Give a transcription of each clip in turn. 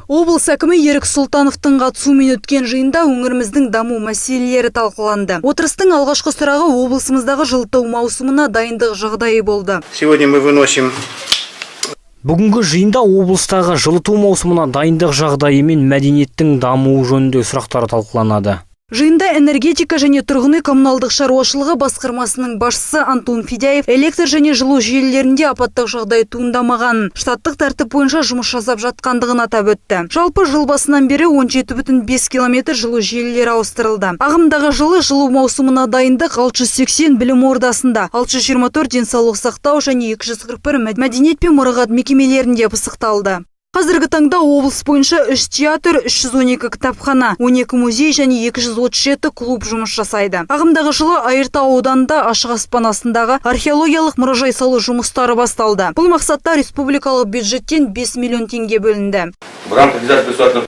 Облыс әкімі Ерік Сұлтановтың қатысуымен өткен жиында өңіріміздің даму мәселелері талқыланды. Отырыстың алғашқы сұрағы облысымыздағы жылыту маусымына дайындық жағдайы болды. Сегодня мы выносим. Бүгінгі жиында облыстағы жылыту маусымына дайындық жағдайы мен мәдениеттің дамуы жөнінде сұрақтар талқыланады. Жиында энергетика және тұрғын үй коммуналдық шаруашылығы басқармасының басшысы Антон Федяев электр және жылу желілерінде апаттық жағдай туындамаған, штаттық тәртіп бойынша жұмыс жасап жатқандығын атап өтті. Жалпы жыл басынан бері 17,5 км жылу желілері ауыстырылды. Ағымдағы жылы жылу маусымына дайындық 680 білім ордасында, 624 денсаулық сақтау және 241 мәдениет пен мұрағат мекемелерінде пысықталды. Қазіргі таңда облыс бойынша 3 театр, 312 кітапхана, 12 музей және 237 клуб жұмыс жасайды. Ағымдағы жылы Айыртау ауданында ашық аспан астындағы археологиялық мұражай салу жұмыстары басталды. Бұл мақсатта республикалық бюджеттен 5 миллион теңге бөлінді.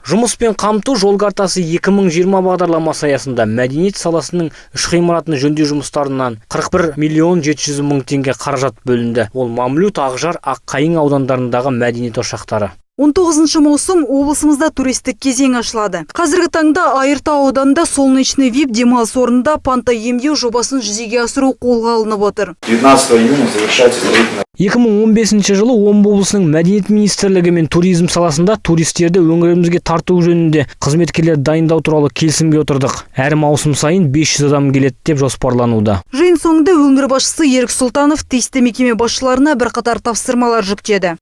Жұмыспен қамту жол картасы 2020 бағдарламасы аясында мәдениет саласының үш ғимаратын жөндеу жұмыстарынан 41 миллион 700 мың теңге қаражат бөлінді. Ол Мамлют, Ақжар, Аққайың аудандарындағы мәдениет ошақтары. 19 маусым облысымызда туристік кезең ашылады. Қазіргі таңда Айыртау ауданында Солнечный VIP демалыс орнында панта емдеу жобасын жүзеге асыру қолға алынып отыр. 19 июня завершается строительное. 2015 жылы Омбы облысының мәдениет министрлігі мен туризм саласында туристерді өңірімізге тарту жөнінде қызметкерлер дайындау туралы келісімге отырдық. Әр маусым сайын 500 адам келеді деп жоспарлануда. Жиын соңында өңір басшысы Ерік Сұлтанов тиісті мекеме басшыларына бірқатар тапсырмалар жүктеді.